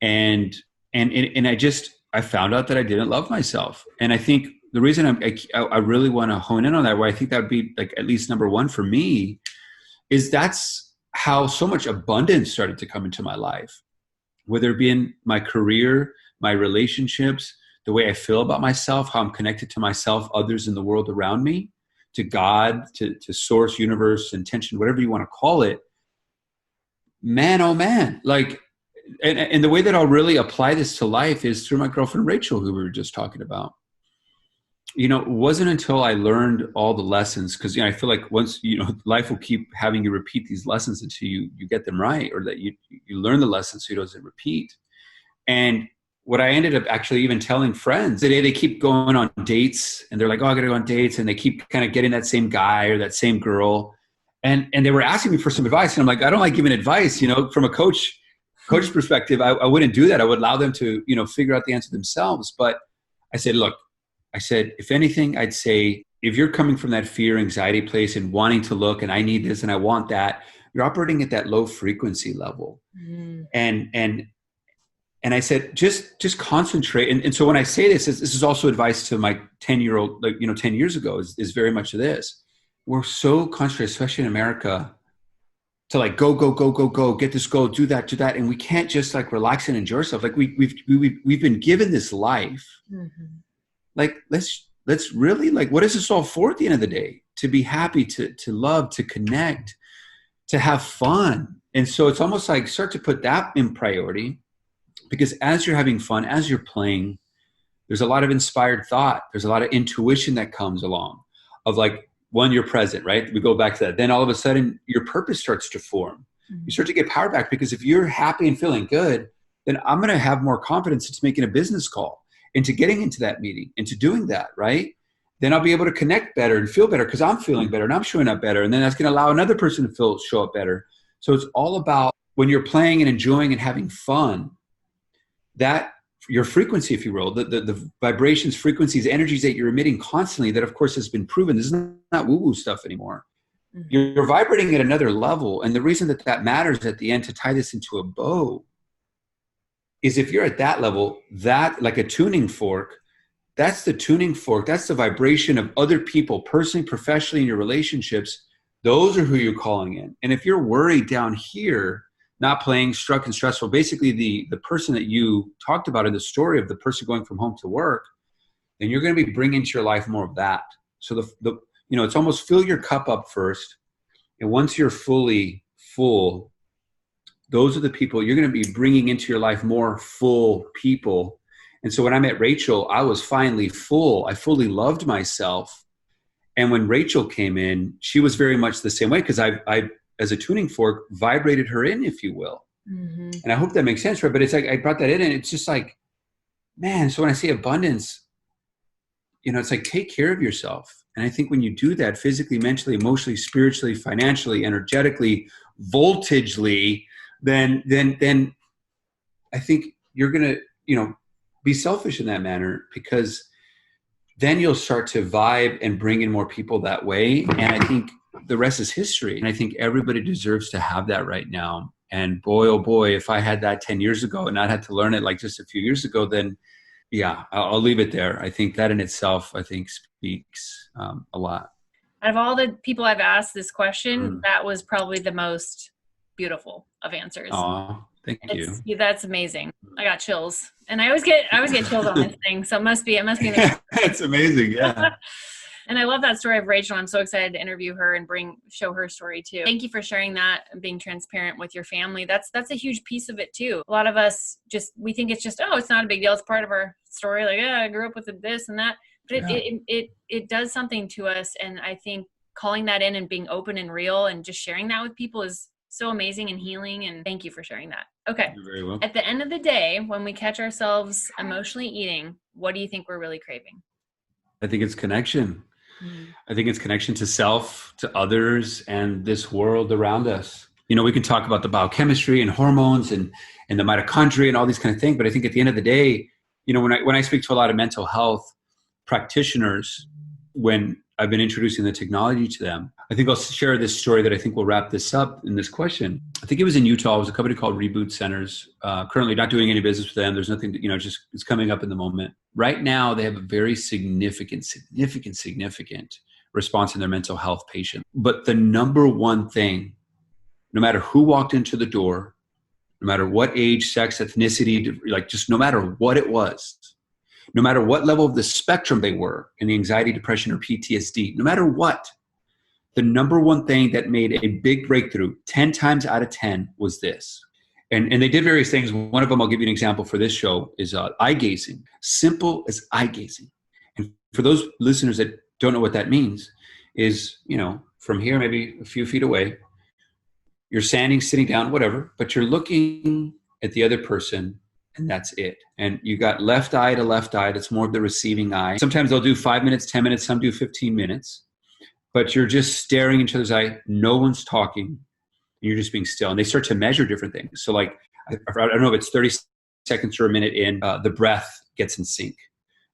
And I found out that I didn't love myself. And I think the reason I really want to hone in on that, where I think that would be like at least number one for me, is that's how so much abundance started to come into my life, whether it be in my career, my relationships, the way I feel about myself, how I'm connected to myself, others in the world around me, to God, to source, universe, intention, whatever you want to call it. Man, oh man, like, and the way that I'll really apply this to life is through my girlfriend, Rachel, who we were just talking about. You know, it wasn't until I learned all the lessons, because, you know, I feel like once, you know, life will keep having you repeat these lessons until you get them right, or that you learn the lessons so it doesn't repeat. And what I ended up actually even telling friends, today they keep going on dates, and they're like, oh, I got to go on dates. And they keep kind of getting that same guy or that same girl. And they were asking me for some advice. And I'm like, I don't like giving advice, you know, from a coach's perspective. I wouldn't do that. I would allow them to, you know, figure out the answer themselves. But I said, look, if anything, I'd say, if you're coming from that fear, anxiety place and wanting to look, and I need this and I want that, you're operating at that low frequency level. Mm. And I said, just concentrate. And so when I say this is also advice to my 10-year-old, like, you know, 10 years ago is very much this. We're so concentrated, especially in America, to like go, get this goal, do that. And we can't just like relax and enjoy ourselves. Like we've been given this life. Mm-hmm. Like, let's really, like, what is this all for at the end of the day? To be happy, to love, to connect, to have fun. And so it's almost like start to put that in priority, because as you're having fun, as you're playing, there's a lot of inspired thought. There's a lot of intuition that comes along of like, one, you're present, right? We go back to that. Then all of a sudden your purpose starts to form. Mm-hmm. You start to get power back, because if you're happy and feeling good, then I'm going to have more confidence into making a business call, into getting into that meeting, into doing that, right? Then I'll be able to connect better and feel better because I'm feeling better and I'm showing up better. And then that's going to allow another person to show up better. So it's all about when you're playing and enjoying and having fun, that your frequency, if you will, the vibrations, frequencies, energies that you're emitting constantly, that of course has been proven. This is not woo-woo stuff anymore. You're vibrating at another level. And the reason that that matters at the end, to tie this into a bow, is if you're at that level, that, like a tuning fork, that's the tuning fork. That's the vibration of other people, personally, professionally, in your relationships. Those are who you're calling in. And if you're worried down here, not playing, struck and stressful, basically the person that you talked about in the story of the person going from home to work, then you're going to be bringing to your life more of that. So the it's almost fill your cup up first. And once you're fully full, those are the people you're going to be bringing into your life, more full people. And so when I met Rachel, I was finally full. I fully loved myself. And when Rachel came in, she was very much the same way, because I as a tuning fork, vibrated her in, if you will. Mm-hmm. And I hope that makes sense, right? But it's like I brought that in, and it's just like, man, so when I say abundance, it's like, take care of yourself. And I think when you do that physically, mentally, emotionally, spiritually, financially, energetically, voltagely, then I think you're going to, be selfish in that manner, because then you'll start to vibe and bring in more people that way. And I think the rest is history. And I think everybody deserves to have that right now. And boy, oh boy, if I had that 10 years ago and not had to learn it like just a few years ago, then yeah, I'll leave it there. I think that in itself, speaks a lot. Out of all the people I've asked this question, that was probably the most beautiful of answers. Aw, thank you. That's amazing. I got chills, and I always get chills on this thing. So it must be amazing. It's amazing. Yeah. And I love that story of Rachel. I'm so excited to interview her and show her story too. Thank you for sharing that and being transparent with your family. That's a huge piece of it too. A lot of us we think it's just, it's not a big deal. It's part of our story. Like, I grew up with this and that, but it does something to us. And I think calling that in and being open and real and just sharing that with people is so amazing and healing. And thank you for sharing that. Okay. You're very welcome. At the end of the day, when we catch ourselves emotionally eating, what do you think we're really craving? I think it's connection. I think it's connection to self, to others, and this world around us. We can talk about the biochemistry and hormones and the mitochondria and all these kind of things, but I think at the end of the day, when I speak to a lot of mental health practitioners, when I've been introducing the technology to them, I think I'll share this story that I think will wrap this up in this question. I think it was in Utah. It was a company called Reboot Centers. Currently not doing any business with them. There's nothing, just it's coming up in the moment. Right now, they have a very significant response in their mental health patient. But the number one thing, no matter who walked into the door, no matter what age, sex, ethnicity, like just no matter what it was, no matter what level of the spectrum they were in the anxiety, depression, or PTSD, no matter what, the number one thing that made a big breakthrough 10 times out of 10 was this. And they did various things. One of them, I'll give you an example for this show, is eye gazing. Simple as eye gazing. And for those listeners that don't know what that means, is, from here, maybe a few feet away, you're standing, sitting down, whatever, but you're looking at the other person, and that's it. And you got left eye to left eye. That's more of the receiving eye. Sometimes they'll do 5 minutes, 10 minutes, some do 15 minutes. But you're just staring into each other's eye. No one's talking. You're just being still. And they start to measure different things. So like, I don't know if it's 30 seconds or a minute in, the breath gets in sync.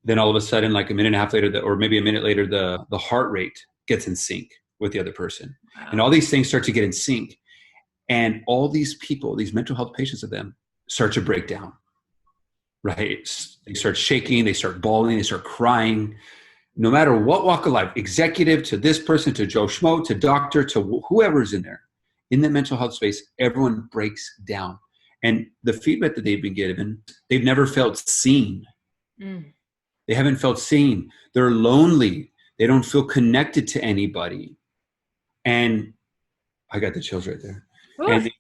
Then all of a sudden, like a minute and a half later, or maybe a minute later, the heart rate gets in sync with the other person. Wow. And all these things start to get in sync. And all these people, these mental health patients of them, start to break down, right? They start shaking, they start bawling, they start crying. No matter what walk of life, executive to this person, to Joe Schmo, to doctor, to whoever's in there, in the mental health space, everyone breaks down. And the feedback that they've been given, they've never felt seen. They haven't felt seen. They're lonely. They don't feel connected to anybody. And I got the chills right there. Ooh, and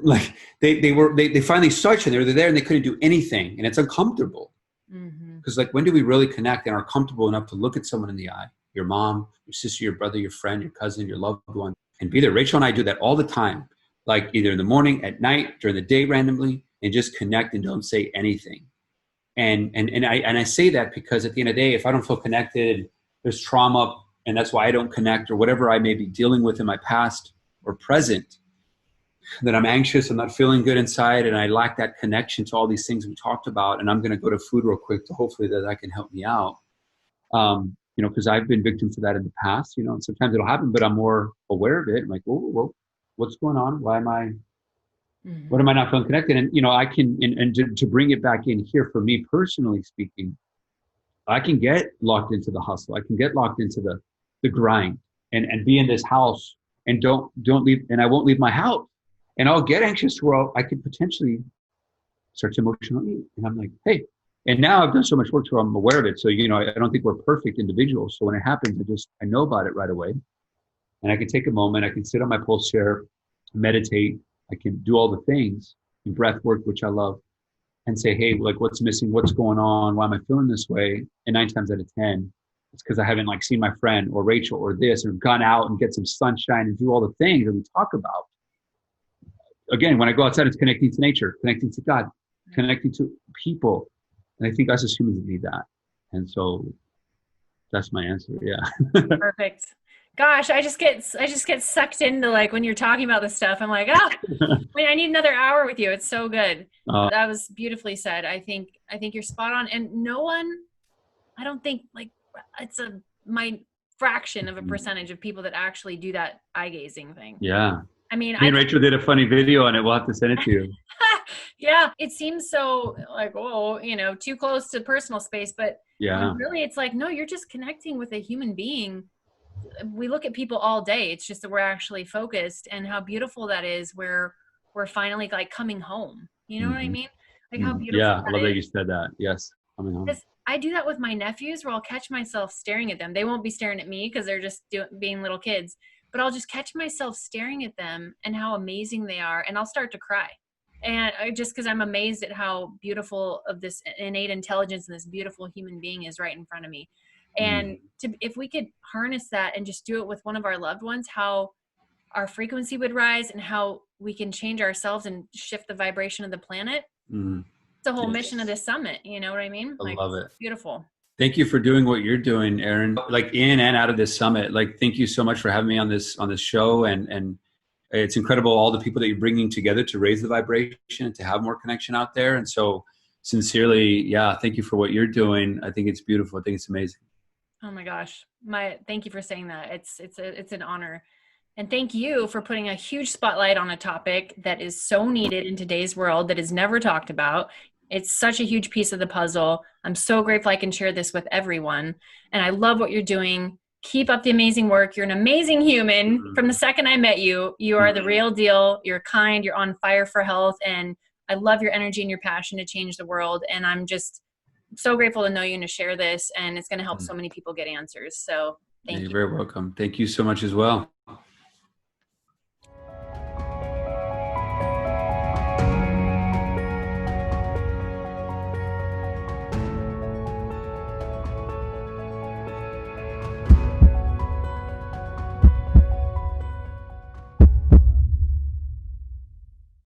like they finally started, and they were there and they couldn't do anything. And it's uncomfortable. Because like, when do we really connect and are comfortable enough to look at someone in the eye? Your mom, your sister, your brother, your friend, your cousin, your loved one, and be there. Rachel and I do that all the time, like either in the morning, at night, during the day, randomly, and just connect and don't say anything. And I say that because at the end of the day, if I don't feel connected, there's trauma, and that's why I don't connect, or whatever I may be dealing with in my past or present, that I'm anxious, I'm not feeling good inside, and I lack that connection to all these things we talked about. And I'm going to go to food real quick to hopefully that can help me out. because I've been victim to that in the past, and sometimes it'll happen, but I'm more aware of it. I'm like, oh, what's going on? What am I not feeling connected? And, I can, and to bring it back in here for me personally speaking, I can get locked into the hustle. I can get locked into the grind and be in this house and don't leave, and I won't leave my house. And I'll get anxious where I could potentially start to emotionally eat. And I'm like, hey, and now I've done so much work so I'm aware of it. So, I don't think we're perfect individuals. So when it happens, I know about it right away. And I can take a moment, I can sit on my pulse chair, meditate, I can do all the things in breath work, which I love, and say, hey, like what's missing? What's going on? Why am I feeling this way? And 9 times out of 10, it's because I haven't seen my friend or Rachel or this, or gone out and get some sunshine and do all the things that we talk about. Again, when I go outside, it's connecting to nature, connecting to God, connecting to people. And I think us as humans need that. And so that's my answer. Yeah. Perfect. Gosh, I just get sucked into when you're talking about this stuff. I'm like, oh, I need another hour with you. It's so good. That was beautifully said. I think you're spot on. And no one, I don't think it's my fraction of a percentage of people that actually do that eye gazing thing. Yeah. I mean, me and Rachel did a funny video on it. We'll have to send it to you. Yeah. It seems so too close to personal space, but really it's no, you're just connecting with a human being. We look at people all day. It's just that we're actually focused, and how beautiful that is where we're finally coming home. You know what I mean? How beautiful. Yeah. I love that you said that. Yes. Coming home. I do that with my nephews where I'll catch myself staring at them. They won't be staring at me because they're just being little kids, but I'll just catch myself staring at them and how amazing they are. And I'll start to cry. And because I'm amazed at how beautiful of this innate intelligence and this beautiful human being is right in front of me. And if we could harness that and just do it with one of our loved ones, how our frequency would rise and how we can change ourselves and shift the vibration of the planet. It's the whole mission of this summit. You know what I mean? I love it. Beautiful. Thank you for doing what you're doing, Erin. In and out of this summit. Thank you so much for having me on this show. And it's incredible all the people that you're bringing together to raise the vibration and to have more connection out there. And so sincerely, thank you for what you're doing. I think it's beautiful. I think it's amazing. Oh my gosh. Thank you for saying that. It's an honor. And thank you for putting a huge spotlight on a topic that is so needed in today's world that is never talked about. It's such a huge piece of the puzzle. I'm so grateful I can share this with everyone. And I love what you're doing. Keep up the amazing work. You're an amazing human. From the second I met you, you are the real deal. You're kind. You're on fire for health. And I love your energy and your passion to change the world. And I'm just so grateful to know you and to share this, and it's going to help so many people get answers. So thank you. You're very welcome. Thank you so much as well.